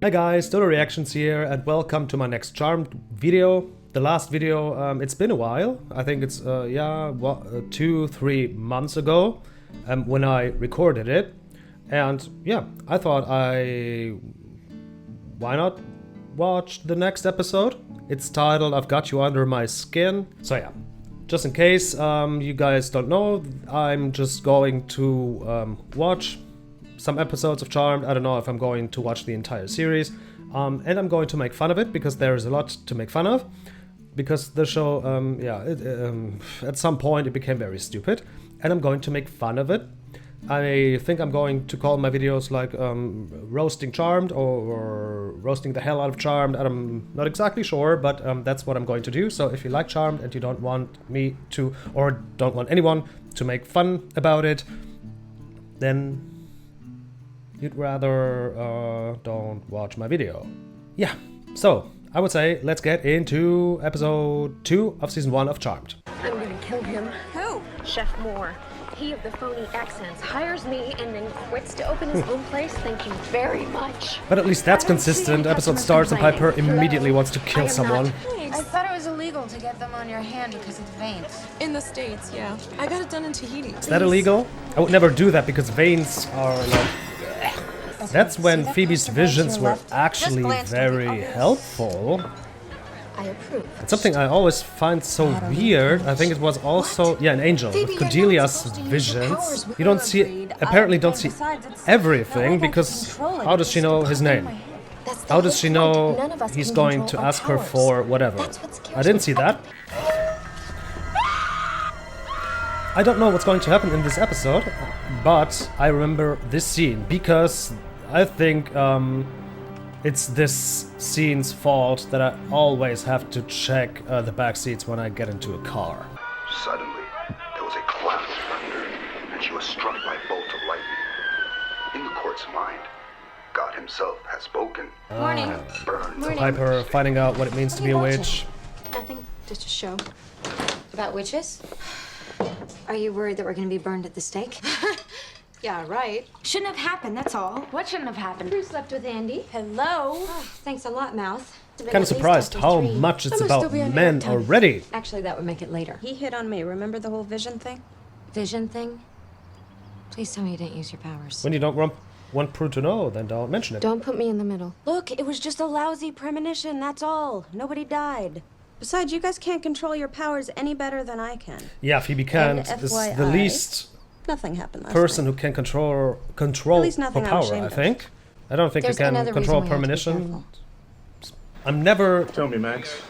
Hi guys, Dodo Reactions here and welcome to my next Charmed video. The last video, it's been a while. I think it's 2-3 months ago when I recorded it. And yeah, I thought why not watch the next episode? It's titled I've Got You Under My Skin. So yeah, just in case you guys don't know, I'm just going to watch some episodes of Charmed. I don't know if I'm going to watch the entire series. And I'm going to make fun of it because there is a lot to make fun of. Because the show, at some point it became very stupid. And I'm going to make fun of it. I think I'm going to call my videos like roasting Charmed or roasting the hell out of Charmed. I'm not exactly sure, but that's what I'm going to do. So if you like Charmed and you don't want me to, or don't want anyone to make fun about it, then you'd rather don't watch my video. Yeah, so I would say let's get into episode 2 of season 1 of Charmed. I'm gonna kill him. Who? Chef Moore. He of the phony accents hires me and then quits to open his own place. Thank you very much. But at least that's consistent. Episode starts and Piper immediately wants to kill someone. I thought it was illegal to get them on your hand because of veins. In the States, yeah. I got it done in Tahiti. Is that illegal? I would never do that because veins are like... That's when Phoebe's visions were actually very helpful. I approve. It's something I always find so weird. I think it was also, an angel with Cordelia's visions. You don't see, apparently don't see everything because how does she know his name? How does she know he's going to ask her for whatever? I didn't see that. I don't know what's going to happen in this episode, but I remember this scene because I think it's this scene's fault that I always have to check the back seats when I get into a car. Suddenly, there was a cloud of thunder, and she was struck by a bolt of lightning. In the court's mind, God himself has spoken. Morning. Burn. So Piper finding out what it means to be a witch. Nothing, just a show. About witches? Are you worried that we're gonna be burned at the stake? Yeah, right. Shouldn't have happened, that's all. What shouldn't have happened? Who slept with Andy? Hello? Thanks a lot, Mouth. Kind of surprised how much it's about men already. Actually, that would make it later. He hit on me. Remember the whole vision thing? Vision thing? Please tell me you didn't use your powers. When you don't want Prue to know, then don't mention it. Don't put me in the middle. Look, it was just a lousy premonition, that's all. Nobody died. Besides, you guys can't control your powers any better than I can. Yeah, Phoebe can't. And Is the FYI, least Nothing happened last person night. who can control least her nothing I'm power, ashamed I of. think. I don't think There's you can another control reason we have to be premonition. careful. I'm never Tell me, Max.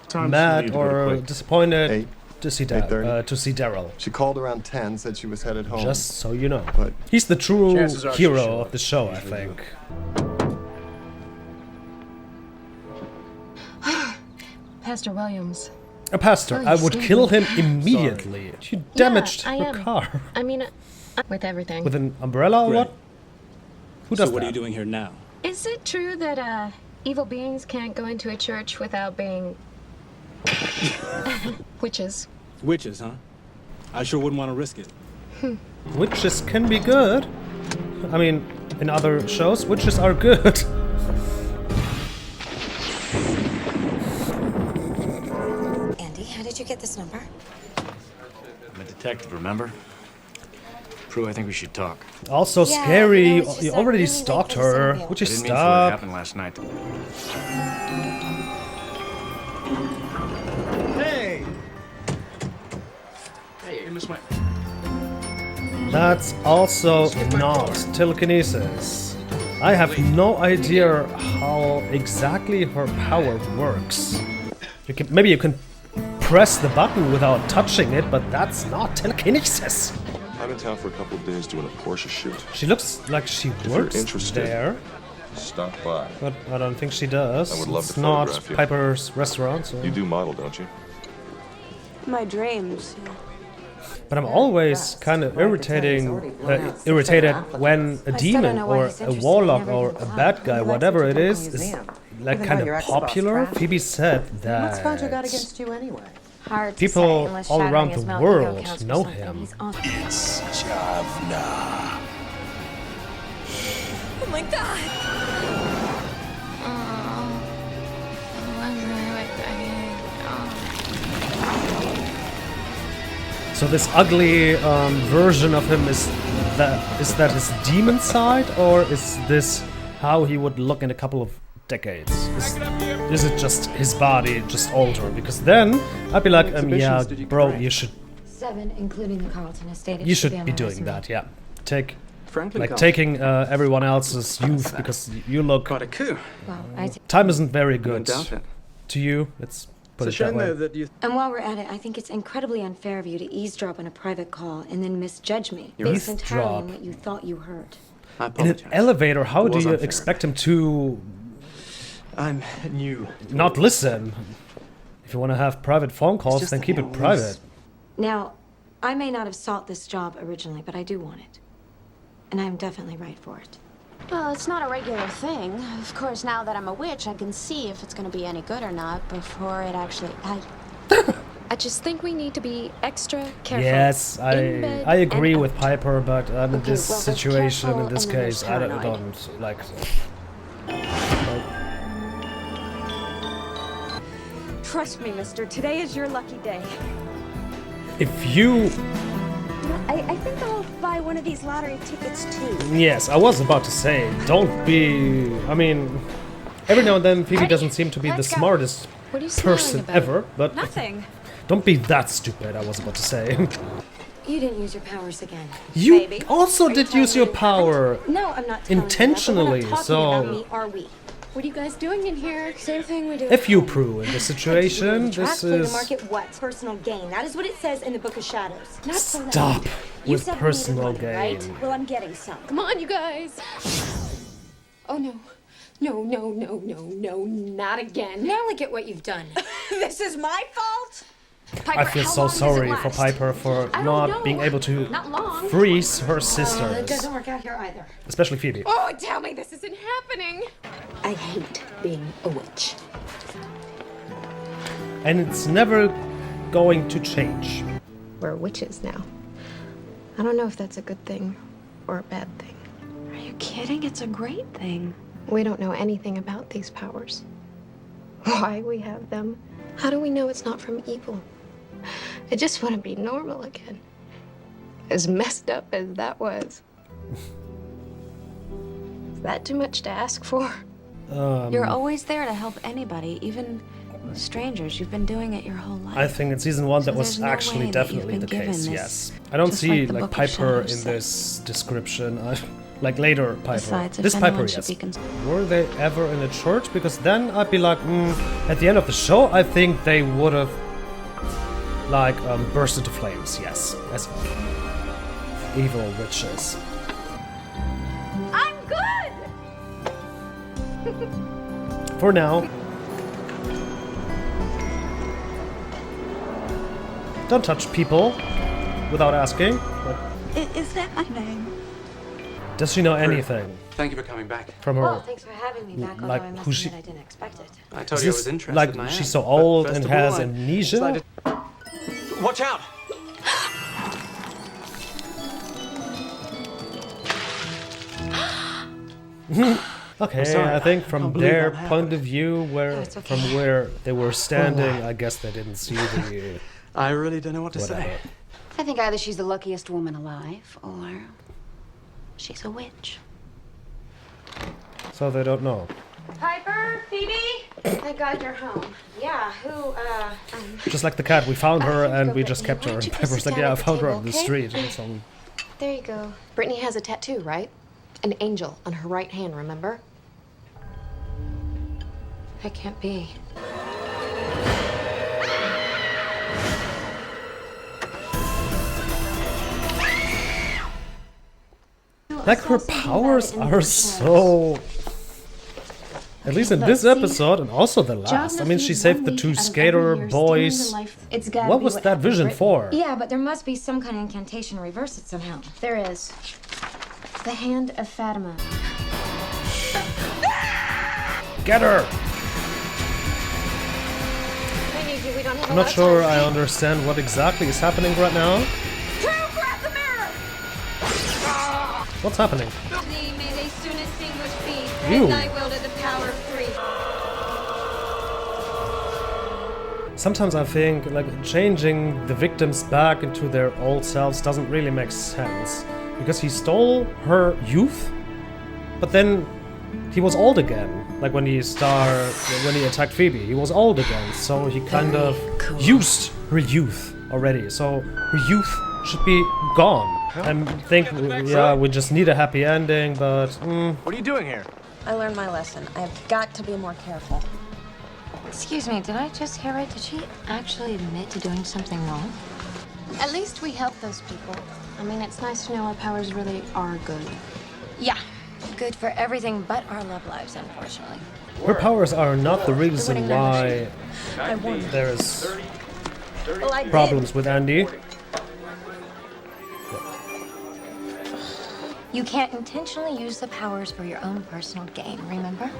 Time's mad need to go or quick. disappointed Eight. to see 8:30. Daryl. She called around 10, said she was headed home. Just so you know. But He's the true Chances are she'll hero show of up. the show, I Usually think. Pastor Williams. A pastor, Oh, I you would scared kill me. him immediately. You damaged I her am. car. I mean, with everything. With an umbrella or Right. what? Who does So what that? are you doing here now? Is it true that evil beings can't go into a church without being witches? Witches, huh? I sure wouldn't want to risk it. Witches can be good. I mean, in other shows, witches are good. Andy, how did you get this number? I'm a detective, remember? Prue, I think we should talk. Also Yeah, scary. you know, it's just You like already really stalked late for this her. interview. Would you I didn't mean for what stop? happened last night. Hey, Miss Mike. That's also not telekinesis. I have no idea how exactly her power works. Maybe you can press the button without touching it, but that's not telekinesis. I'm in town for a couple of days doing a Porsche shoot. She looks like she you're works interested, there, Stop by. but I don't think she does. I would love It's to not photograph you. Piper's restaurant. So. You do model, don't you? My dreams. But I'm always kind of irritated when a demon know why or he's a interested in warlock everything or a that's bad guy, whatever it is like Even kind though your of ex-boss popular. crashed. Phoebe said What's Sponge got that against you anyway? Hard to say people unless all shattering around his the mouth ego world counts for know something. him. He's awesome. It's Javna. Oh my god! So this ugly version of him is that his demon side, or is this how he would look in a couple of decades? Is it just his body just older? Because then I'd be like, yeah, bro, you should 7, including the Carlton estate. you should be doing that, yeah. Franklin Carlton. Taking everyone else's youth because you look. Quite a coup. Well, Time isn't very good doubt it. to you. Let's put It's it a that shame, way. though, that you... And while we're at it, I think it's incredibly unfair of you to eavesdrop on a private call and then misjudge me based entirely on what you thought you heard. I In an apologize. elevator, how It do was you unfair. expect him to I'm new. not listen? If you want to have private phone calls, just then that keep he it private. Now, I may not have sought this job originally, but I do want it. And I'm definitely right for it. Well, it's not a regular thing. Of course, now that I'm a witch, I can see if it's going to be any good or not before it actually... I just think we need to be extra careful. Yes, In bed I agree and with Piper, but in Okay, this well, there's situation, careful in this and then case, there's I paranoid. don't like. Trust me, mister, today is your lucky day. If you, I think I'll buy one of these lottery tickets too. yes, I was about to say, don't be. I mean, every now and then Phoebe doesn't seem to be the Let's go. smartest What are you smiling person about? ever, but Nothing. don't be that stupid. I was about to say. You didn't use your powers again. You baby. also Are you did telling use me your you power. haven't? No, I'm not telling Intentionally, you that, but we're not so- talking about me, are we? What are you guys doing in here? Same thing we do. If you prove in this situation, Track this for the is. market what? Personal gain. That is what it says in the Book of Shadows. Not so that- Stop You with said we needed personal money, gain. right? Well, I'm getting some. Come on, you guys. Oh no. No, no, no, no, no, not again. Now look at what you've done. This is my fault? Piper, I feel how so long does it sorry for last? Piper for I don't not know. being able to Not long. freeze her It sisters, doesn't work out here either. especially Phoebe. Oh, tell me this isn't happening. I hate being a witch. And it's never going to change. We're witches now. I don't know if that's a good thing or a bad thing. Are you kidding? It's a great thing. We don't know anything about these powers. Why we have them. How do we know it's not from evil? I just want to be normal again. As messed up as that was. Is that too much to ask for? You're always there to help anybody, even strangers. You've been doing it your whole life. I think in season 1 that So was there's no actually way that you've definitely the been given case, this, yes. I don't just see like the like Book of Piper Shadows in said. this description. Like later Piper. Besides, if This Piper, anyone should yes. be concerned- Were they ever in a church? Because then I'd be like, at the end of the show, I think they would have like burst into flames, yes. As evil witches. I'm good! For now. Don't touch people without asking. But Is that my name? does she know anything Thank you for coming back. from her? Well, thanks for having me back, although Like, I must who's admit she- I didn't expect it. I told Is you I this was interested. like and I she's am. so But old first and of all, has I amnesia? decided- Watch out! Okay, sorry, I think I from can't believe their that point of view, where it's okay. from where they were standing, I guess they didn't see the I really don't know what to whatever. say. I think either she's the luckiest woman alive, or she's a witch. So they don't know. Piper? Phoebe? Thank God you're home. Yeah, who, Just like the cat, we found her think and you'll we get just me. kept Why her. don't And you go Pepper's sit like, down yeah, I at the found her table, on the okay? street. And some, There you go. Brittany has a tattoo, right? An angel on her right hand, remember? That can't be. like her powers are so. At least in this episode and also the last. I mean, she saved the two skater boys. It's gotta What be was that happened to vision Brittany. for? Yeah, but there must be some kind of incantation to reverse it somehow. There is. The Hand of Fatima. Get her! I need you. We don't have I'm not sure I understand what exactly is happening right now. Grab the mirror! What's happening? May they soon extinguish thee, Ew. thy will to the power of 3. sometimes I think like changing the victims back into their old selves doesn't really make sense. Because he stole her youth, but then he was old again. Like when he attacked Phoebe, he was old again. So he kind of used her youth already. So her youth should be gone. I think, yeah, we just need a happy ending, but... What are you doing here? I learned my lesson. I've got to be more careful. Excuse me, did I just hear right? Did she actually admit to doing something wrong? At least we help those people. I mean, it's nice to know our powers really are good. Yeah, good for everything but our love lives, unfortunately. Her powers are not the reason why there's problems with Andy. You can't intentionally use the powers for your own personal gain, remember?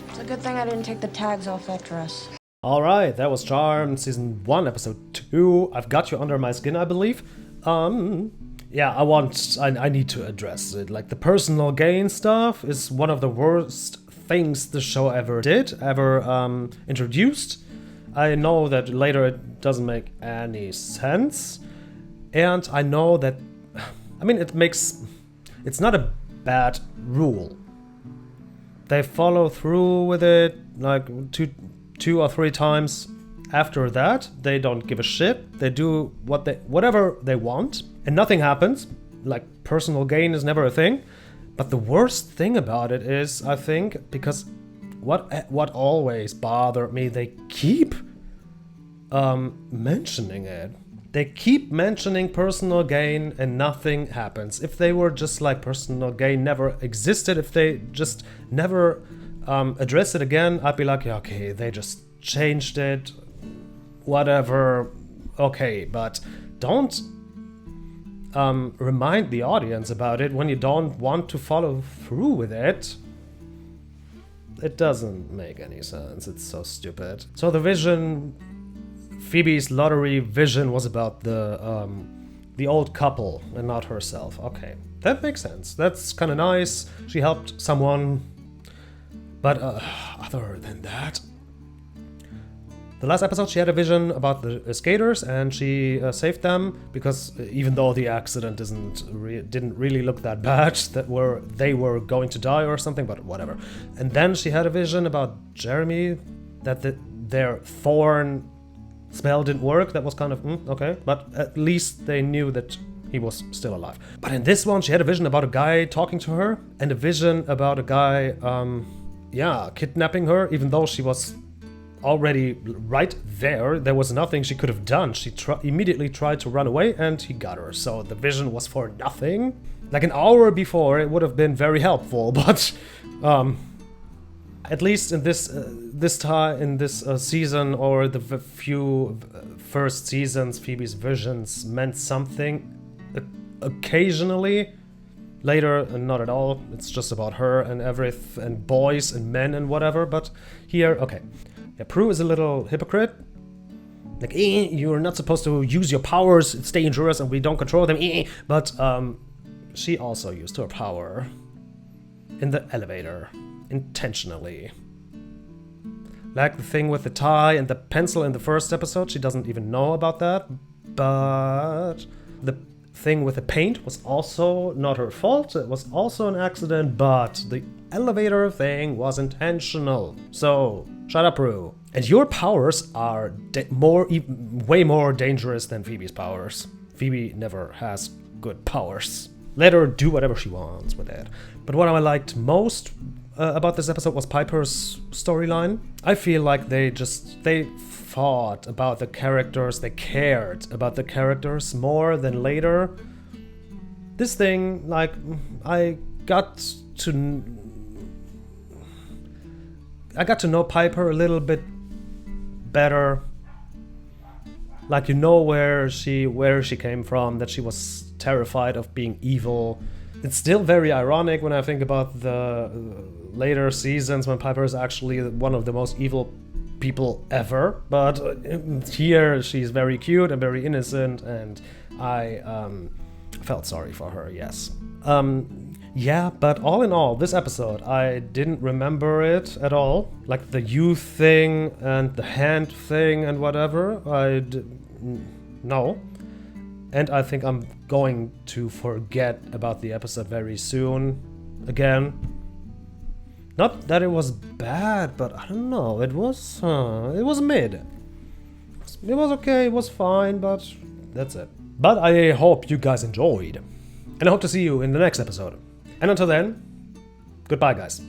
It's a good thing I didn't take the tags off that dress. Alright, that was Charmed, Season 1, Episode 2. I've Got You Under My Skin, I believe. Yeah, I need to address it. Like, the personal gain stuff is one of the worst things the show ever introduced. I know that later it doesn't make any sense. And I know that, I mean, it's not a bad rule. They follow through with it like two or three times. After that, they don't give a shit. They do whatever they want, and nothing happens. Like, personal gain is never a thing. But the worst thing about it is, I think, because what always bothered me, they keep mentioning it. They keep mentioning personal gain and nothing happens. If they were just like personal gain never existed, if they just never address it again, I'd be like, yeah, okay, they just changed it, whatever, okay, but don't remind the audience about it when you don't want to follow through with it. It doesn't make any sense. It's so stupid. So the vision, Phoebe's lottery vision, was about the old couple and not herself. Okay, that makes sense. That's kind of nice. She helped someone, but other than that, the last episode she had a vision about the skaters and she saved them because even though the accident didn't really look that bad, they were going to die or something, but whatever. And then she had a vision about Jeremy, that their thorn spell didn't work. That was kind of okay, but at least they knew that he was still alive. But in this one she had a vision about a guy talking to her and a vision about a guy kidnapping her, even though she was already right there. There was nothing she could have done. She immediately tried to run away and he got her. So the vision was for nothing. Like an hour before it would have been very helpful, but at least in this season or the few first seasons, Phoebe's visions meant something occasionally. Later, not at all. It's just about her and and boys and men and whatever. But here, okay. Yeah, Prue is a little hypocrite. Like, you're not supposed to use your powers, it's dangerous and we don't control them. But she also used her power in the elevator, intentionally. Like the thing with the tie and the pencil in the first episode, she doesn't even know about that. But the thing with the paint was also not her fault, it was also an accident, but the elevator thing was intentional. So, shut up, Prue. And your powers are way more dangerous than Phoebe's powers. Phoebe never has good powers. Let her do whatever she wants with it. But what I liked most about this episode was Piper's storyline. I feel like they thought about the characters, they cared about the characters more than later. This thing, like, I got to know Piper a little bit better. Like, you know where she came from, that she was terrified of being evil. It's still very ironic when I think about the later seasons when Piper is actually one of the most evil people ever, but here she's very cute and very innocent, and I felt sorry for her, yes. Yeah, but all in all, this episode, I didn't remember it at all. Like the youth thing and the hand thing and whatever, no. And I think I'm going to forget about the episode very soon, again. Not that it was bad, but I don't know, it was mid. It was okay, it was fine, but that's it. But I hope you guys enjoyed. And I hope to see you in the next episode. And until then, goodbye guys.